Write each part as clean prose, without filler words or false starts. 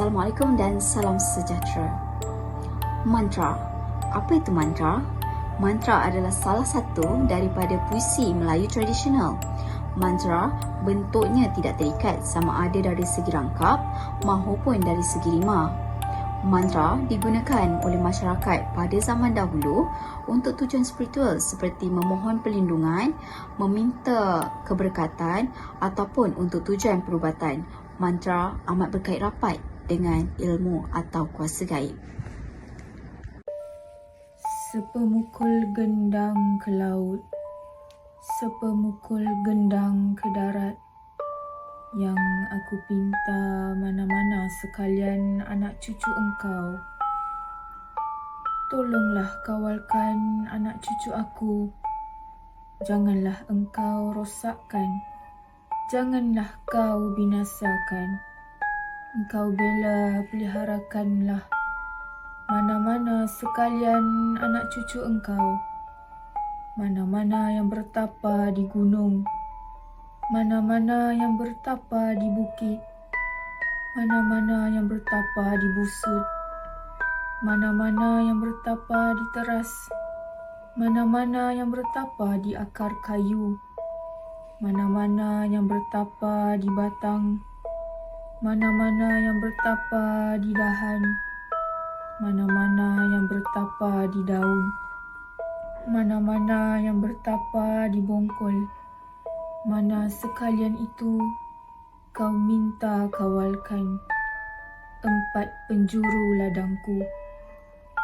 Assalamualaikum dan salam sejahtera. Mantra. Apa itu mantra? Mantra adalah salah satu daripada puisi Melayu tradisional. Mantra bentuknya tidak terikat sama ada dari segi rangkap maupun dari segi rima. Mantra digunakan oleh masyarakat pada zaman dahulu untuk tujuan spiritual seperti memohon perlindungan, meminta keberkatan ataupun untuk tujuan perubatan. Mantra amat berkait rapat dengan ilmu atau kuasa gaib. Sepemukul gendang ke laut, sepemukul gendang ke darat. Yang aku pinta mana-mana sekalian anak cucu engkau. Tolonglah kawalkan anak cucu aku. Janganlah engkau rosakkan. Janganlah kau binasakan. Engkau bela peliharakanlah mana-mana sekalian anak cucu engkau. Mana-mana yang bertapa di gunung, mana-mana yang bertapa di bukit, mana-mana yang bertapa di busut, mana-mana yang bertapa di teras, mana-mana yang bertapa di akar kayu, mana-mana yang bertapa di batang, mana-mana yang bertapa di dahan, mana-mana yang bertapa di daun, mana-mana yang bertapa di bongkol. Mana sekalian itu kau minta kawalkan 4 penjuru ladangku.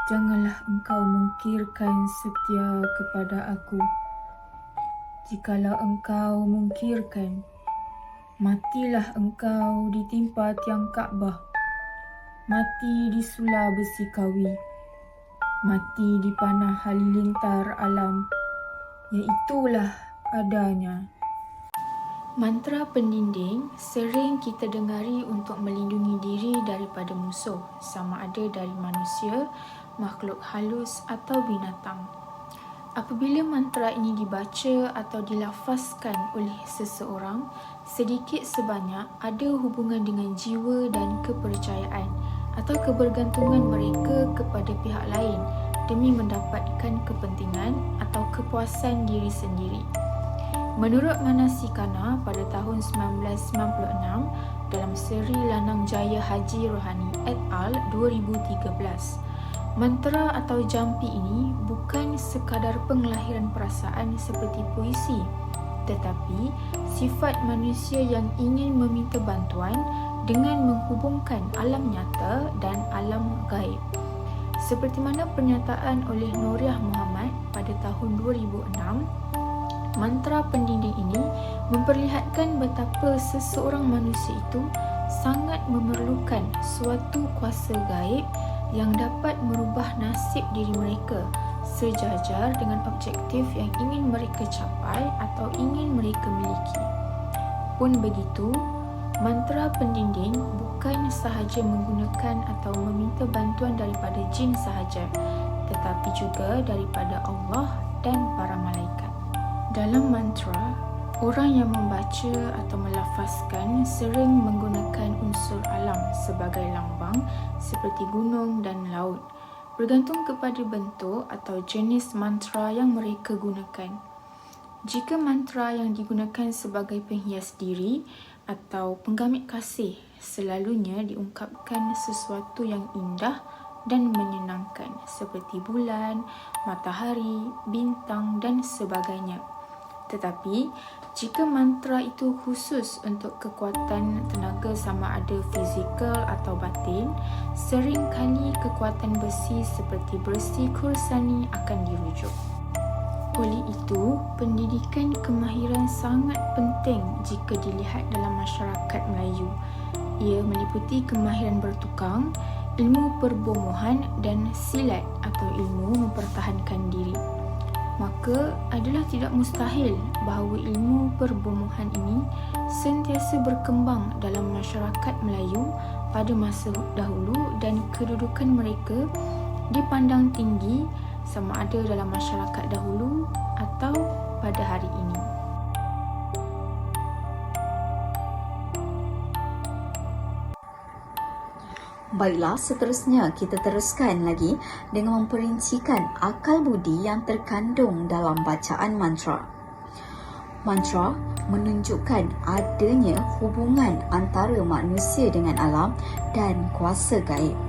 Janganlah engkau mungkirkan setia kepada aku. Jikalau engkau mungkirkan, matilah engkau ditimpa tiang Kaabah, mati di sula besi kawi, mati di panah halilintar alam, iaitulah adanya. Mantra pendinding sering kita dengari untuk melindungi diri daripada musuh, sama ada dari manusia, makhluk halus atau binatang. Apabila mantra ini dibaca atau dilafazkan oleh seseorang, sedikit sebanyak ada hubungan dengan jiwa dan kepercayaan atau kebergantungan mereka kepada pihak lain demi mendapatkan kepentingan atau kepuasan diri sendiri. Menurut Manasikana pada tahun 1996 dalam seri Lanang Jaya Haji Rohani et al. 2013, mantra atau jampi ini bukan sekadar penglahiran perasaan seperti puisi, tetapi sifat manusia yang ingin meminta bantuan dengan menghubungkan alam nyata dan alam gaib. Seperti mana pernyataan oleh Nuriah Muhammad pada tahun 2006, mantra pendinding ini memperlihatkan betapa seseorang manusia itu sangat memerlukan suatu kuasa gaib yang dapat merubah nasib diri mereka sejajar dengan objektif yang ingin mereka capai atau ingin mereka miliki. Pun begitu, mantra pendinding bukan sahaja menggunakan atau meminta bantuan daripada jin sahaja, tetapi juga daripada Allah dan para malaikat. Dalam mantra, orang yang membaca atau melafazkan sering menggunakan unsur alam sebagai lambang seperti gunung dan laut, bergantung kepada bentuk atau jenis mantra yang mereka gunakan. Jika mantra yang digunakan sebagai penghias diri atau penggamit kasih, selalunya diungkapkan sesuatu yang indah dan menyenangkan seperti bulan, matahari, bintang dan sebagainya. Tetapi, jika mantra itu khusus untuk kekuatan tenaga sama ada fizikal atau batin, seringkali kekuatan besi seperti besi kursani akan dirujuk. Oleh itu, pendidikan kemahiran sangat penting jika dilihat dalam masyarakat Melayu. Ia meliputi kemahiran bertukang, ilmu perbomohan dan silat atau ilmu mempertahankan diri. Maka adalah tidak mustahil bahawa ilmu perbomohan ini sentiasa berkembang dalam masyarakat Melayu pada masa dahulu dan kedudukan mereka dipandang tinggi sama ada dalam masyarakat dahulu atau pada hari ini. Baiklah, seterusnya kita teruskan lagi dengan memperincikan akal budi yang terkandung dalam bacaan mantra. Mantra menunjukkan adanya hubungan antara manusia dengan alam dan kuasa gaib.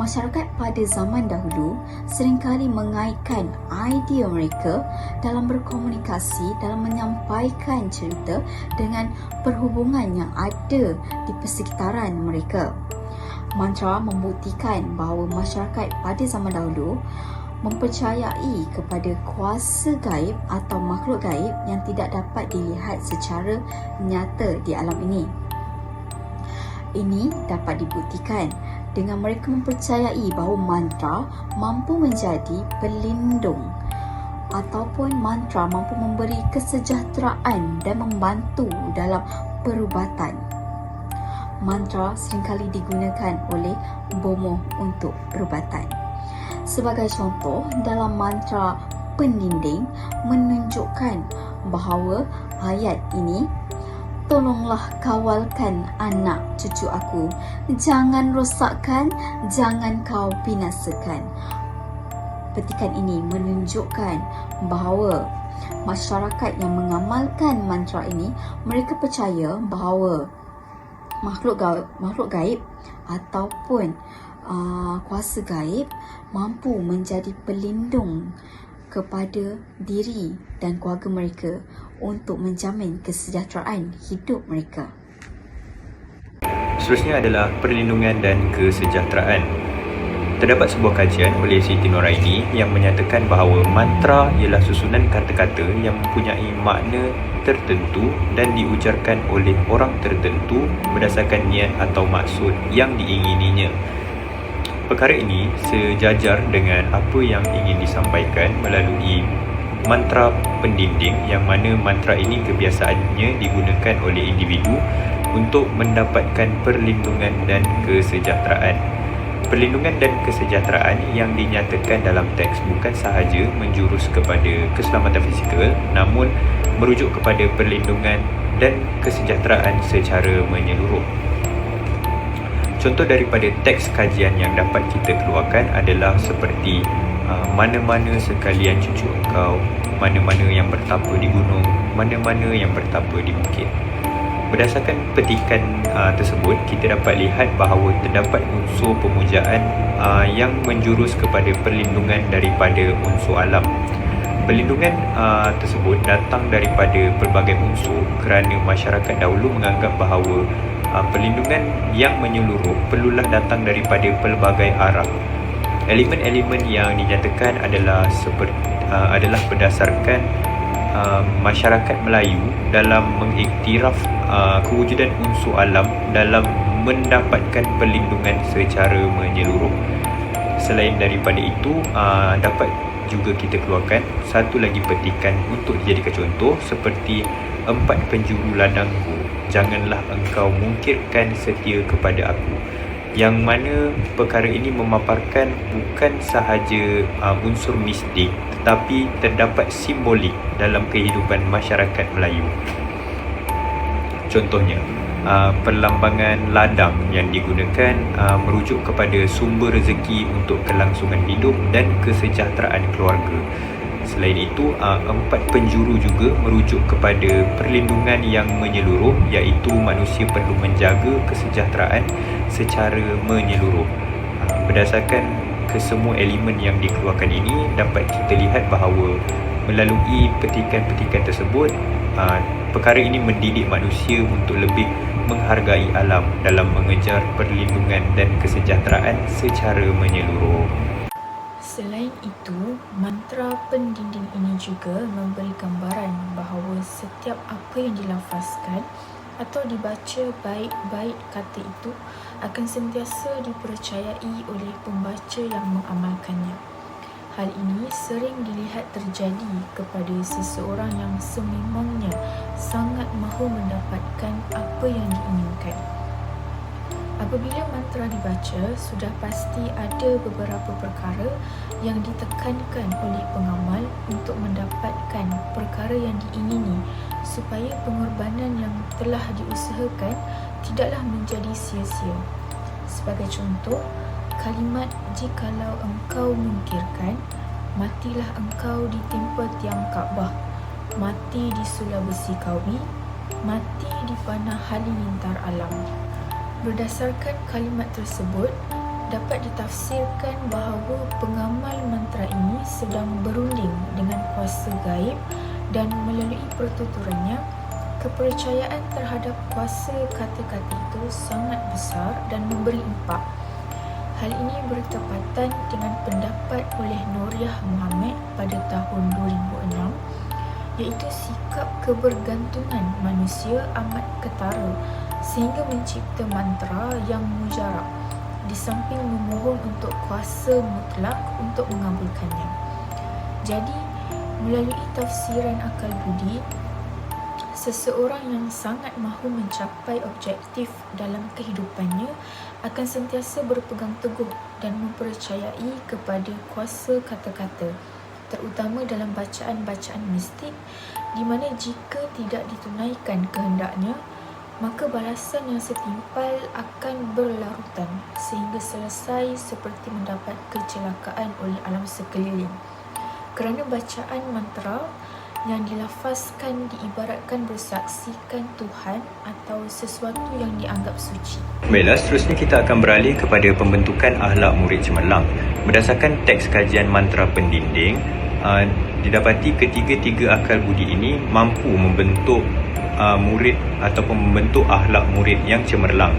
Masyarakat pada zaman dahulu seringkali mengaitkan idea mereka dalam berkomunikasi, dalam menyampaikan cerita dengan perhubungan yang ada di persekitaran mereka. Mantra membuktikan bahawa masyarakat pada zaman dahulu mempercayai kepada kuasa gaib atau makhluk gaib yang tidak dapat dilihat secara nyata di alam ini. Ini dapat dibuktikan dengan mereka mempercayai bahawa mantra mampu menjadi pelindung ataupun mantra mampu memberi kesejahteraan dan membantu dalam perubatan. Mantra seringkali digunakan oleh bomoh untuk perubatan. Sebagai contoh, dalam mantra pendinding menunjukkan bahawa ayat ini, tolonglah kawalkan anak cucu aku, jangan rosakkan, jangan kau binasakan. Petikan ini menunjukkan bahawa masyarakat yang mengamalkan mantra ini, mereka percaya bahawa makhluk gaib ataupun kuasa gaib mampu menjadi pelindung kepada diri dan keluarga mereka untuk menjamin kesejahteraan hidup mereka. Seterusnya adalah perlindungan dan kesejahteraan. Terdapat sebuah kajian oleh Siti Noraini yang menyatakan bahawa mantra ialah susunan kata-kata yang mempunyai makna tertentu dan diujarkan oleh orang tertentu berdasarkan niat atau maksud yang diingininya. Perkara ini sejajar dengan apa yang ingin disampaikan melalui mantra pendinding, yang mana mantra ini kebiasaannya digunakan oleh individu untuk mendapatkan perlindungan dan kesejahteraan. Perlindungan dan kesejahteraan yang dinyatakan dalam teks bukan sahaja menjurus kepada keselamatan fizikal, namun merujuk kepada perlindungan dan kesejahteraan secara menyeluruh. Contoh daripada teks kajian yang dapat kita keluarkan adalah seperti mana-mana sekalian cucu engkau, mana-mana yang bertapa di gunung, mana-mana yang bertapa di bukit. Berdasarkan petikan tersebut, kita dapat lihat bahawa terdapat unsur pemujaan yang menjurus kepada perlindungan daripada unsur alam. Perlindungan tersebut datang daripada pelbagai unsur kerana masyarakat dahulu menganggap bahawa perlindungan yang menyeluruh perlulah datang daripada pelbagai arah. Elemen-elemen yang dinyatakan adalah berdasarkan masyarakat Melayu dalam mengiktiraf kewujudan unsur alam dalam mendapatkan perlindungan secara menyeluruh. Selain daripada itu, dapat juga kita keluarkan satu lagi petikan untuk dijadikan contoh seperti 4 penjuru ladangku, janganlah engkau mungkirkan setia kepada aku. Yang mana perkara ini memaparkan bukan sahaja unsur mistik, tetapi terdapat simbolik dalam kehidupan masyarakat Melayu. Contohnya, perlambangan ladang yang digunakan merujuk kepada sumber rezeki untuk kelangsungan hidup dan kesejahteraan keluarga. Selain itu, 4 penjuru juga merujuk kepada perlindungan yang menyeluruh, iaitu manusia perlu menjaga kesejahteraan secara menyeluruh. Berdasarkan kesemua elemen yang dikeluarkan ini, dapat kita lihat bahawa melalui petikan-petikan tersebut, perkara ini mendidik manusia untuk lebih menghargai alam dalam mengejar perlindungan dan kesejahteraan secara menyeluruh. Selain itu, mantra pendinding ini juga memberi gambaran bahawa setiap apa yang dilafazkan atau dibaca baik-baik kata itu akan sentiasa dipercayai oleh pembaca yang mengamalkannya. Hal ini sering dilihat terjadi kepada seseorang yang sememangnya sangat mahu mendapatkan apa yang diinginkan. Apabila mantra dibaca, sudah pasti ada beberapa perkara yang ditekankan oleh pengamal untuk mendapatkan perkara yang diingini supaya pengorbanan yang telah diusahakan tidaklah menjadi sia-sia. Sebagai contoh, kalimat jikalau engkau mungkirkan, matilah engkau di tempat tiang Kaabah, mati di Sulawesi Kawi, mati di panah halilintar alam. Berdasarkan kalimat tersebut, dapat ditafsirkan bahawa pengamal mantra ini sedang berunding dengan kuasa gaib dan melalui pertuturannya, kepercayaan terhadap kuasa kata-kata itu sangat besar dan memberi impak. Hal ini bertepatan dengan pendapat oleh Nuriyah Muhammad pada tahun 2006, iaitu sikap kebergantungan manusia amat ketara sehingga mencipta mantra yang mujarab di samping memohon untuk kuasa mutlak untuk mengabulkannya. Jadi, melalui tafsiran akal budi, seseorang yang sangat mahu mencapai objektif dalam kehidupannya akan sentiasa berpegang teguh dan mempercayai kepada kuasa kata-kata, terutama dalam bacaan-bacaan mistik, di mana jika tidak ditunaikan kehendaknya, maka balasan yang setimpal akan berlarutan sehingga selesai seperti mendapat kecelakaan oleh alam sekeliling. Kerana bacaan mantra yang dilafazkan diibaratkan bersaksikan Tuhan atau sesuatu yang dianggap suci. Baiklah, seterusnya kita akan beralih kepada pembentukan akhlak murid cemerlang. Berdasarkan teks kajian mantra pendinding, didapati ketiga-tiga akal budi ini mampu membentuk murid ataupun membentuk akhlak murid yang cemerlang.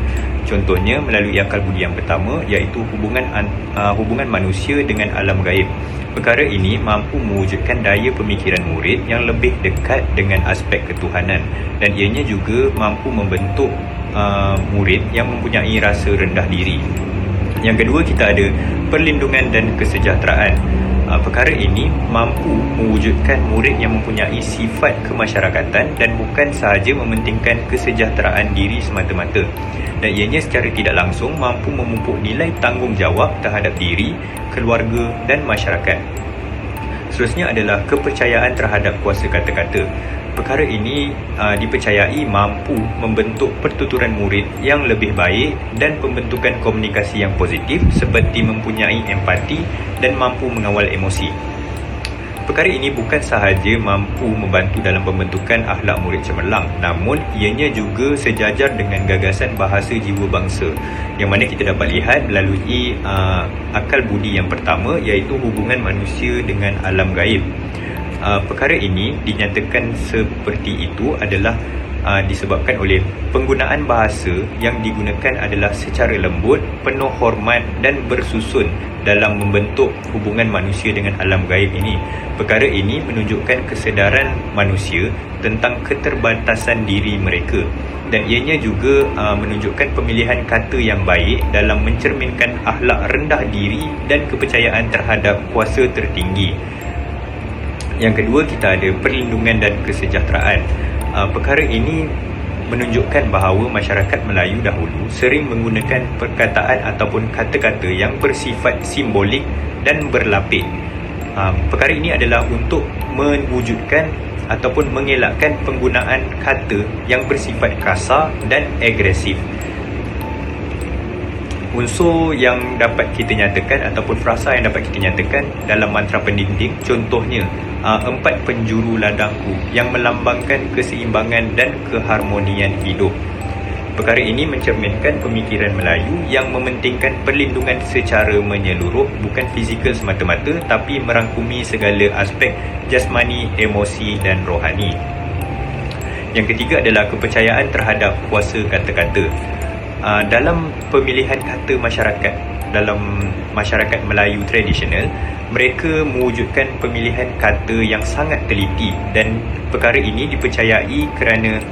Contohnya melalui akal budi yang pertama, iaitu hubungan manusia dengan alam gaib. Perkara ini mampu mewujudkan daya pemikiran murid yang lebih dekat dengan aspek ketuhanan, dan ianya juga mampu membentuk murid yang mempunyai rasa rendah diri. Yang kedua, kita ada perlindungan dan kesejahteraan. Perkara ini mampu mewujudkan murid yang mempunyai sifat kemasyarakatan dan bukan sahaja mementingkan kesejahteraan diri semata-mata, dan ianya secara tidak langsung mampu memupuk nilai tanggungjawab terhadap diri, keluarga dan masyarakat. Seterusnya adalah kepercayaan terhadap kuasa kata-kata. Perkara ini dipercayai mampu membentuk pertuturan murid yang lebih baik dan pembentukan komunikasi yang positif seperti mempunyai empati dan mampu mengawal emosi. Perkara ini bukan sahaja mampu membantu dalam pembentukan akhlak murid cemerlang, namun ianya juga sejajar dengan gagasan bahasa jiwa bangsa, yang mana kita dapat lihat melalui akal budi yang pertama, iaitu hubungan manusia dengan alam gaib. Perkara ini dinyatakan seperti itu adalah disebabkan oleh penggunaan bahasa yang digunakan adalah secara lembut, penuh hormat dan bersusun dalam membentuk hubungan manusia dengan alam gaib ini. Perkara ini menunjukkan kesedaran manusia tentang keterbatasan diri mereka, dan ianya juga menunjukkan pemilihan kata yang baik dalam mencerminkan akhlak rendah diri dan kepercayaan terhadap kuasa tertinggi. Yang kedua, kita ada perlindungan dan kesejahteraan. Perkara ini menunjukkan bahawa masyarakat Melayu dahulu sering menggunakan perkataan ataupun kata-kata yang bersifat simbolik dan berlapik. Perkara ini adalah untuk mewujudkan ataupun mengelakkan penggunaan kata yang bersifat kasar dan agresif. Unsur yang dapat kita nyatakan ataupun frasa yang dapat kita nyatakan dalam mantra pendinding, contohnya 4 penjuru ladangku yang melambangkan keseimbangan dan keharmonian hidup. Perkara ini mencerminkan pemikiran Melayu yang mementingkan perlindungan secara menyeluruh, bukan fizikal semata-mata, tapi merangkumi segala aspek jasmani, emosi dan rohani. Yang ketiga adalah kepercayaan terhadap kuasa kata-kata. Dalam pemilihan kata masyarakat, dalam masyarakat Melayu tradisional, mereka mewujudkan pemilihan kata yang sangat teliti, dan perkara ini dipercayai kerana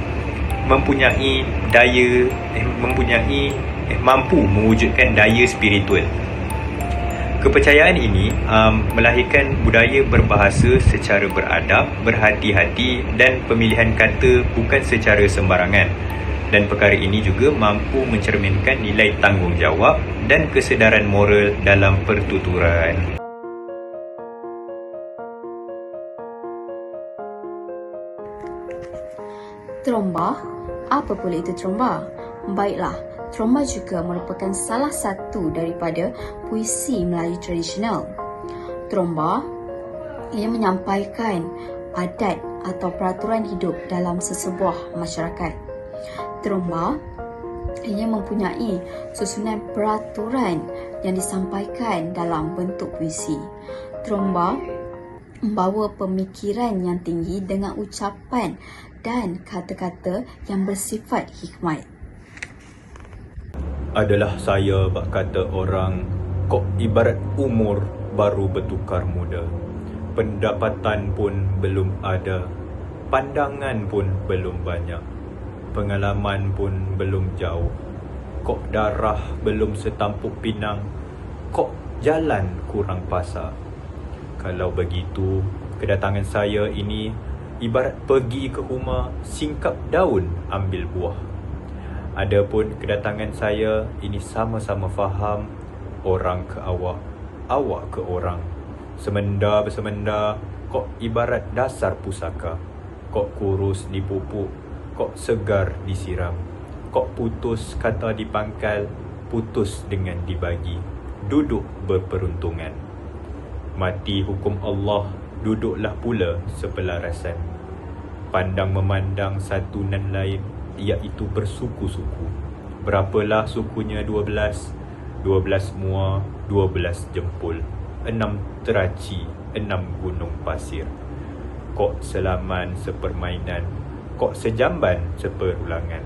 mampu mewujudkan daya spiritual. Kepercayaan ini melahirkan budaya berbahasa secara beradab, berhati-hati dan pemilihan kata bukan secara sembarangan. Dan perkara ini juga mampu mencerminkan nilai tanggungjawab dan kesedaran moral dalam pertuturan. Tromba? Apa pula itu tromba? Baiklah, Tromba juga merupakan salah satu daripada puisi Melayu tradisional. Tromba ia menyampaikan adat atau peraturan hidup dalam sesebuah masyarakat. Tromba ia mempunyai susunan peraturan yang disampaikan dalam bentuk puisi. Tromba membawa pemikiran yang tinggi dengan ucapan dan kata-kata yang bersifat hikmat. Adalah saya bak kata orang, kok ibarat umur baru bertukar muda. Pendapatan pun belum ada, pandangan pun belum banyak, pengalaman pun belum jauh. Kok darah belum setampuk pinang, kok jalan kurang pasar. Kalau begitu, kedatangan saya ini ibarat pergi ke rumah singkap daun ambil buah. Adapun kedatangan saya ini sama-sama faham, orang ke awak, awak ke orang. Semenda bersemenda, kok ibarat dasar pusaka. Kok kurus dipupuk, kok segar disiram. Kok putus kata dipangkal, putus dengan dibagi. Duduk berperuntungan. Mati hukum Allah, duduklah pula sepelarasan. Pandang memandang satu nan lain, iaitu bersuku-suku. Berapalah sukunya 12? 12 mua, 12 jempul, 6 teraci, 6 gunung pasir. Kok selaman sepermainan, kok sejamban seperulangan.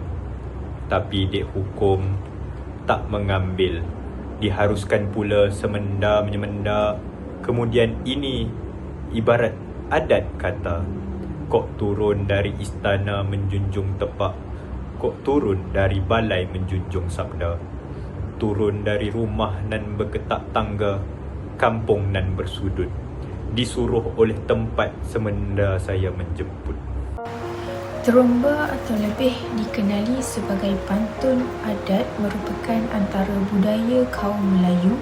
Tapi dek hukum tak mengambil, diharuskan pula semenda menyemenda. Kemudian ini ibarat adat kata, kok turun dari istana menjunjung tepak, kok turun dari balai menjunjung sabda, turun dari rumah nan bergetak tangga, kampung nan bersudut, disuruh oleh tempat semenda saya menjemput. Tromba atau lebih dikenali sebagai pantun adat merupakan antara budaya kaum Melayu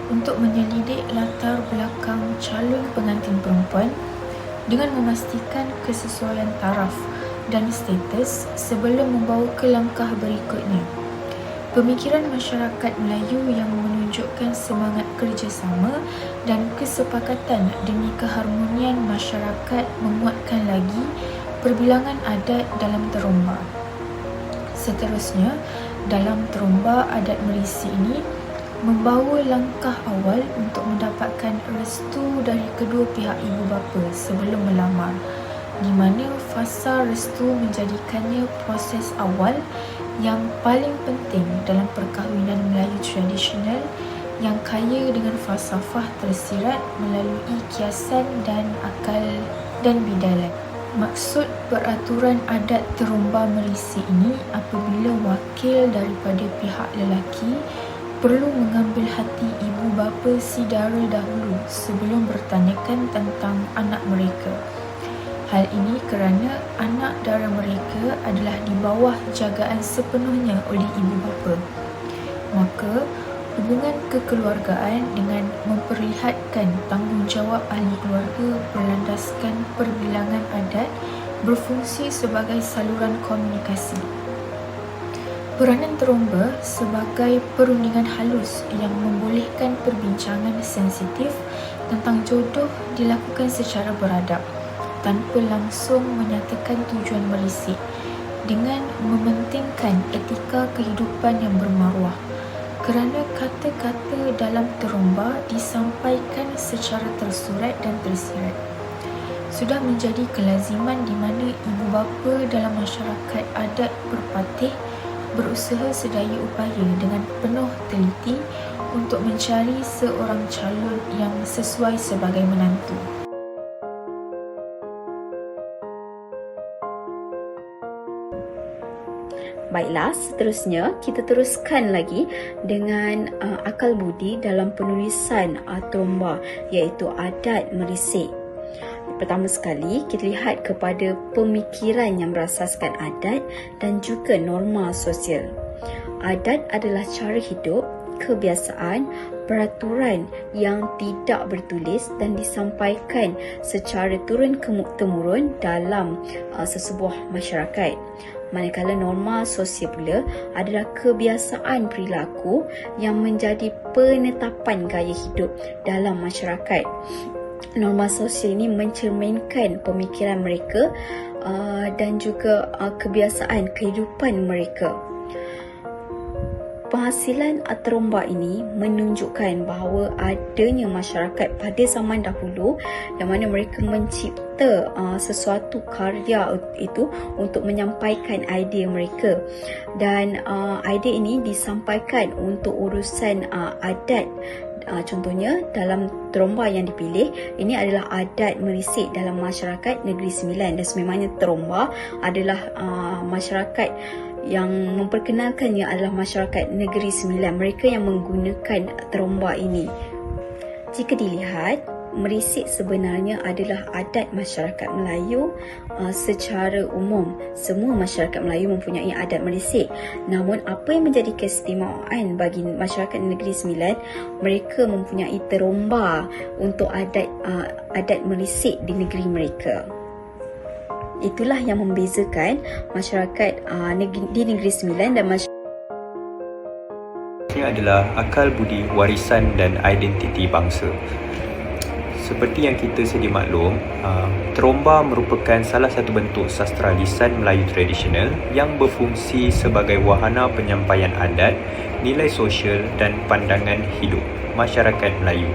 untuk menyelidik latar belakang calon pengantin perempuan dengan memastikan kesesuaian taraf dan status sebelum membawa ke langkah berikutnya. Pemikiran masyarakat Melayu yang menunjukkan semangat kerjasama dan kesepakatan demi keharmonian masyarakat memuatkan lagi perbilangan adat dalam tromba. Seterusnya, dalam tromba adat Merisi ini membawa langkah awal untuk mendapatkan restu dari kedua pihak ibu bapa sebelum melamar, di mana fasa restu menjadikannya proses awal yang paling penting dalam perkahwinan Melayu tradisional yang kaya dengan falsafah tersirat melalui kiasan dan akal dan bidalan. Maksud peraturan adat tromba Merisi ini apabila wakil daripada pihak lelaki perlu mengambil hati ibu bapa si dara dahulu sebelum bertanyakan tentang anak mereka. Hal ini kerana anak dara mereka adalah di bawah jagaan sepenuhnya oleh ibu bapa. Maka, hubungan kekeluargaan dengan memperlihatkan tanggungjawab ahli keluarga berlandaskan perbilangan adat berfungsi sebagai saluran komunikasi. Peranan tromba sebagai perundingan halus yang membolehkan perbincangan sensitif tentang jodoh dilakukan secara beradab, tanpa langsung menyatakan tujuan merisik, dengan mementingkan etika kehidupan yang bermaruah. Kerana kata-kata dalam tromba disampaikan secara tersurat dan tersirat, sudah menjadi kelaziman di mana ibu bapa dalam masyarakat adat berpatih berusaha sedaya upaya dengan penuh teliti untuk mencari seorang calon yang sesuai sebagai menantu. Baiklah, seterusnya kita teruskan lagi dengan akal budi dalam penulisan tromba, iaitu adat merisik. Pertama sekali, kita lihat kepada pemikiran yang berasaskan adat dan juga norma sosial. Adat adalah cara hidup, kebiasaan, peraturan yang tidak bertulis dan disampaikan secara turun-temurun dalam sesebuah masyarakat. Manakala norma sosial pula adalah kebiasaan perilaku yang menjadi penetapan gaya hidup dalam masyarakat. Norma sosial ini mencerminkan pemikiran mereka dan juga kebiasaan kehidupan mereka. Penghasilan terombak ini menunjukkan bahawa adanya masyarakat pada zaman dahulu yang mana mereka mencipta sesuatu karya itu untuk menyampaikan idea mereka, dan idea ini disampaikan untuk urusan adat. Contohnya dalam terombah yang dipilih ini adalah adat merisik dalam masyarakat Negeri Sembilan, dan sememangnya terombah adalah masyarakat yang memperkenalkannya adalah masyarakat Negeri Sembilan, mereka yang menggunakan terombah ini. Jika dilihat, merisik sebenarnya adalah adat masyarakat Melayu secara umum. Semua masyarakat Melayu mempunyai adat merisik. Namun apa yang menjadi keistimewaan bagi masyarakat Negeri Sembilan, mereka mempunyai terombah untuk adat merisik di negeri mereka. Itulah yang membezakan masyarakat di Negeri Sembilan dan masyarakat. Ini adalah akal budi, warisan dan identiti bangsa. Seperti yang kita sedia maklum, terombah merupakan salah satu bentuk sastra lisan Melayu tradisional yang berfungsi sebagai wahana penyampaian adat, nilai sosial dan pandangan hidup masyarakat Melayu.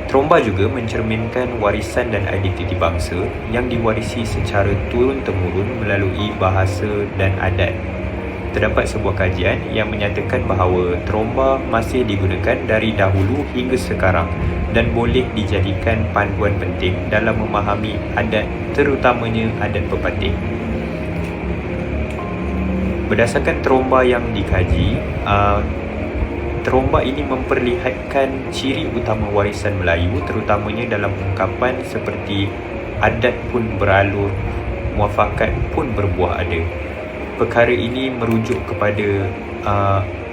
Terombah juga mencerminkan warisan dan identiti bangsa yang diwarisi secara turun-temurun melalui bahasa dan adat. Terdapat sebuah kajian yang menyatakan bahawa terombah masih digunakan dari dahulu hingga sekarang dan boleh dijadikan panduan penting dalam memahami adat, terutamanya adat pepatik. Berdasarkan terombah yang dikaji, terombah ini memperlihatkan ciri utama warisan Melayu, terutamanya dalam ungkapan seperti adat pun beralur, muafakat pun berbuah ada. Perkara ini merujuk kepada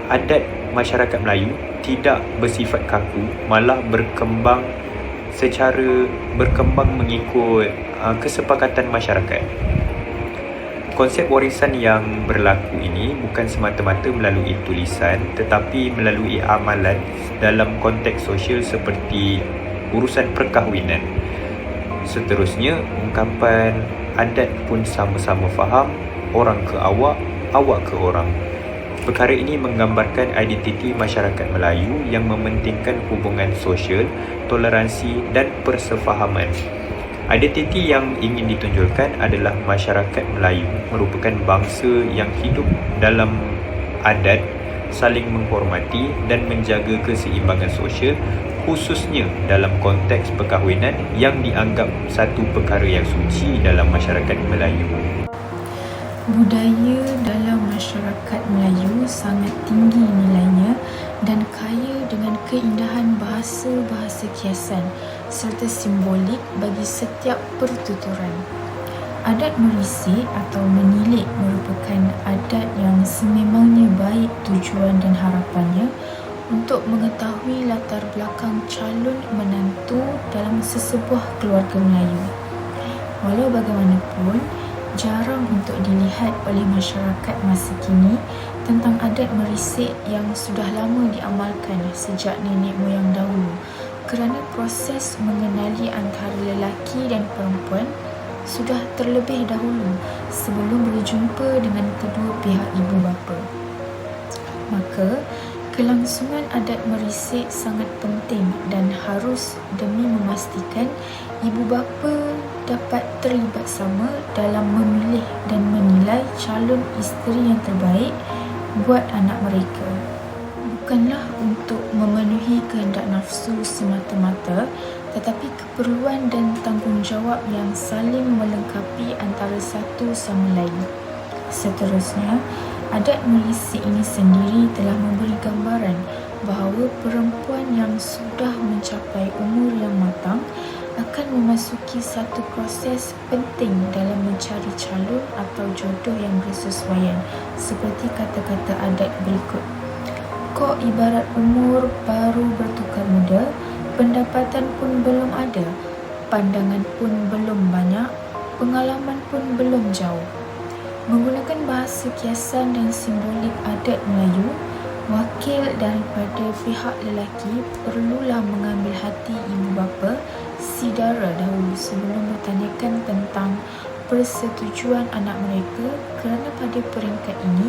adat masyarakat Melayu tidak bersifat kaku, malah berkembang mengikut kesepakatan masyarakat. Konsep warisan yang berlaku ini bukan semata-mata melalui tulisan tetapi melalui amalan dalam konteks sosial seperti urusan perkahwinan. Seterusnya, ungkapan adat pun sama-sama faham, orang ke awak, awak ke orang. Perkara ini menggambarkan identiti masyarakat Melayu yang mementingkan hubungan sosial, toleransi dan persefahaman. Identiti yang ingin ditunjukkan adalah masyarakat Melayu merupakan bangsa yang hidup dalam adat, saling menghormati dan menjaga keseimbangan sosial, khususnya dalam konteks perkahwinan yang dianggap satu perkara yang suci dalam masyarakat Melayu. Budaya dalam masyarakat Melayu sangat tinggi nilainya dan kaya dengan keindahan bahasa-bahasa kiasan serta simbolik bagi setiap pertuturan. Adat merisik atau menilik merupakan adat yang sememangnya baik tujuan dan harapannya untuk mengetahui latar belakang calon menantu dalam sesebuah keluarga Melayu. Walau bagaimanapun, jarang untuk dilihat oleh masyarakat masa kini tentang adat merisik yang sudah lama diamalkan sejak nenek moyang dahulu, kerana proses mengenali antara lelaki dan perempuan sudah terlebih dahulu sebelum berjumpa dengan kedua pihak ibu bapa. Maka, kelangsungan adat merisik sangat penting dan harus demi memastikan ibu bapa dapat terlibat sama dalam memilih dan menilai calon isteri yang terbaik buat anak mereka. Bukanlah untuk memenuhi kehendak nafsu semata-mata, tetapi keperluan dan tanggungjawab yang saling melengkapi antara satu sama lain. Seterusnya, adat merisik ini sendiri telah memberi gambaran bahawa perempuan yang sudah mencapai umur yang matang akan memasuki satu proses penting dalam mencari calon atau jodoh yang bersesuaian, seperti kata-kata adat berikut. Kok ibarat umur baru bertukar muda, pendapatan pun belum ada, pandangan pun belum banyak, pengalaman pun belum jauh. Menggunakan bahasa kiasan dan simbolik adat Melayu, wakil daripada pihak lelaki perlulah mengambil hati ibu bapa si dara dahulu sebelum bertanyakan tentang persetujuan anak mereka, kerana pada peringkat ini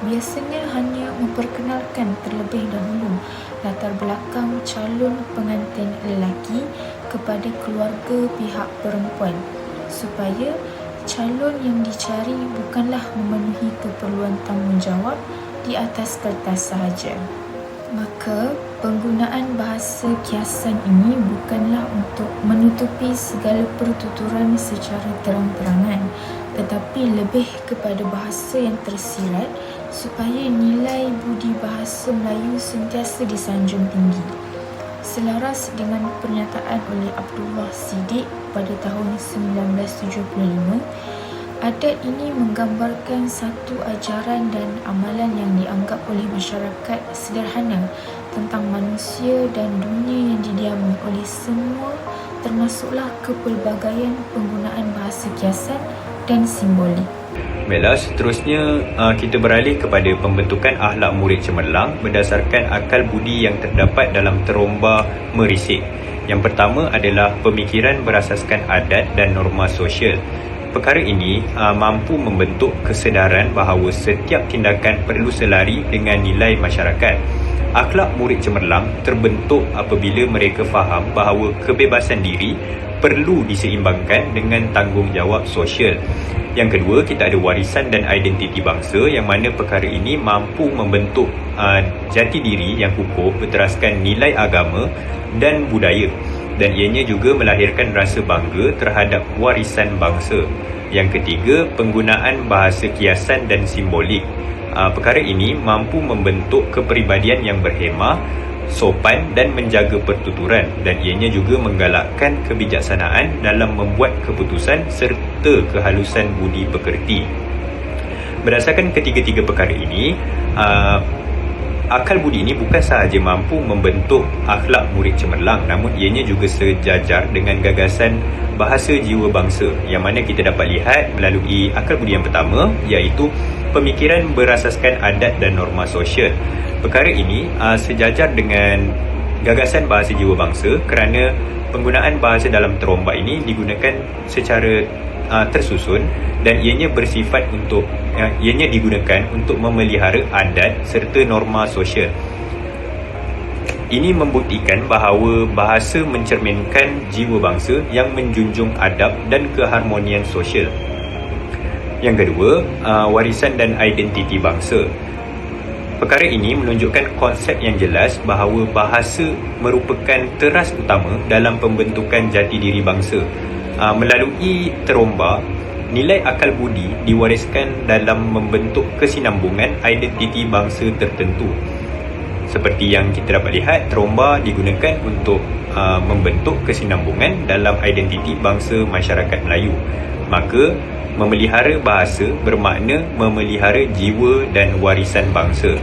biasanya hanya memperkenalkan terlebih dahulu latar belakang calon pengantin lelaki kepada keluarga pihak perempuan, supaya calon yang dicari bukanlah memenuhi keperluan tanggungjawab di atas kertas sahaja. Maka, penggunaan bahasa kiasan ini bukanlah untuk menutupi segala pertuturan secara terang-terangan, tetapi lebih kepada bahasa yang tersirat supaya nilai budi bahasa Melayu sentiasa disanjung tinggi. Selaras dengan pernyataan oleh Abdullah Siddiq pada tahun 1975, adat ini menggambarkan satu ajaran dan amalan yang dianggap oleh masyarakat sederhana tentang manusia dan dunia yang didiami oleh semua, termasuklah kepelbagaian penggunaan bahasa kiasan dan simbolik. Baiklah, seterusnya kita beralih kepada pembentukan akhlak murid cemerlang berdasarkan akal budi yang terdapat dalam teromba merisik. Yang pertama adalah pemikiran berasaskan adat dan norma sosial. Perkara ini mampu membentuk kesedaran bahawa setiap tindakan perlu selari dengan nilai masyarakat. Akhlak murid cemerlang terbentuk apabila mereka faham bahawa kebebasan diri perlu diseimbangkan dengan tanggungjawab sosial. Yang kedua, kita ada warisan dan identiti bangsa, yang mana perkara ini mampu membentuk jati diri yang kukuh berteraskan nilai agama dan budaya, dan ianya juga melahirkan rasa bangga terhadap warisan bangsa. Yang ketiga, penggunaan bahasa kiasan dan simbolik. Perkara ini mampu membentuk kepribadian yang berhemah, sopan dan menjaga pertuturan, dan ianya juga menggalakkan kebijaksanaan dalam membuat keputusan serta kehalusan budi pekerti. Berdasarkan ketiga-tiga perkara ini, akal budi ini bukan sahaja mampu membentuk akhlak murid cemerlang, namun ianya juga sejajar dengan gagasan bahasa jiwa bangsa, yang mana kita dapat lihat melalui akal budi yang pertama, iaitu pemikiran berasaskan adat dan norma sosial. Perkara ini sejajar dengan gagasan bahasa jiwa bangsa kerana penggunaan bahasa dalam teromba ini digunakan secara tersusun, dan ianya digunakan untuk memelihara adat serta norma sosial. Ini membuktikan bahawa bahasa mencerminkan jiwa bangsa yang menjunjung adab dan keharmonian sosial. Yang kedua, warisan dan identiti bangsa. Perkara ini menunjukkan konsep yang jelas bahawa bahasa merupakan teras utama dalam pembentukan jati diri bangsa. Melalui teromba, nilai akal budi diwariskan dalam membentuk kesinambungan identiti bangsa tertentu. Seperti yang kita dapat lihat, teromba digunakan untuk membentuk kesinambungan dalam identiti bangsa masyarakat Melayu. Maka, memelihara bahasa bermakna memelihara jiwa dan warisan bangsa.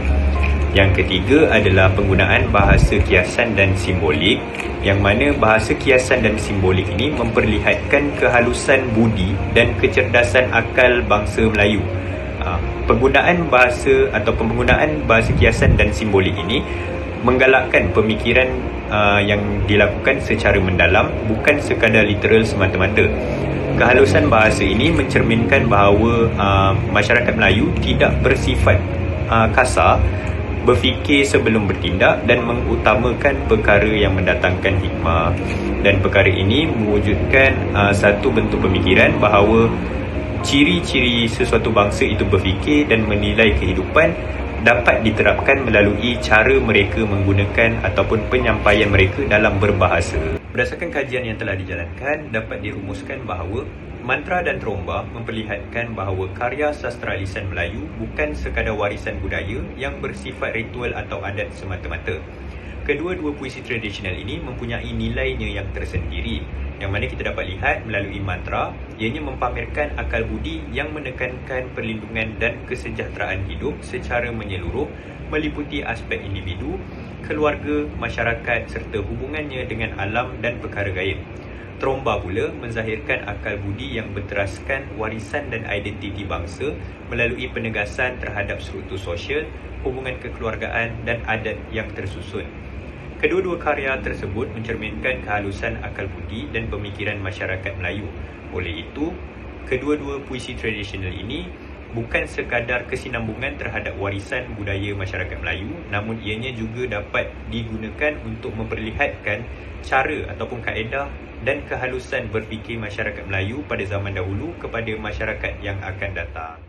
Yang ketiga adalah penggunaan bahasa kiasan dan simbolik, yang mana bahasa kiasan dan simbolik ini memperlihatkan kehalusan budi dan kecerdasan akal bangsa Melayu. Penggunaan bahasa kiasan dan simbolik ini menggalakkan pemikiran yang dilakukan secara mendalam, bukan sekadar literal semata-mata. Kehalusan bahasa ini mencerminkan bahawa masyarakat Melayu tidak bersifat kasar, berfikir sebelum bertindak dan mengutamakan perkara yang mendatangkan hikmah. Dan perkara ini mewujudkan satu bentuk pemikiran bahawa ciri-ciri sesuatu bangsa itu berfikir dan menilai kehidupan dapat diterapkan melalui cara mereka menggunakan ataupun penyampaian mereka dalam berbahasa. Berdasarkan kajian yang telah dijalankan, dapat dirumuskan bahawa mantra dan teromba memperlihatkan bahawa karya sastra lisan Melayu bukan sekadar warisan budaya yang bersifat ritual atau adat semata-mata. Kedua-dua puisi tradisional ini mempunyai nilainya yang tersendiri, yang mana kita dapat lihat melalui mantra, ianya mempamerkan akal budi yang menekankan perlindungan dan kesejahteraan hidup secara menyeluruh, meliputi aspek individu, keluarga, masyarakat serta hubungannya dengan alam dan perkara gaib. Tromba pula menzahirkan akal budi yang berteraskan warisan dan identiti bangsa melalui penegasan terhadap struktur sosial, hubungan kekeluargaan dan adat yang tersusun. Kedua-dua karya tersebut mencerminkan kehalusan akal budi dan pemikiran masyarakat Melayu. Oleh itu, kedua-dua puisi tradisional ini bukan sekadar kesinambungan terhadap warisan budaya masyarakat Melayu, namun ianya juga dapat digunakan untuk memperlihatkan cara ataupun kaedah dan kehalusan berfikir masyarakat Melayu pada zaman dahulu kepada masyarakat yang akan datang.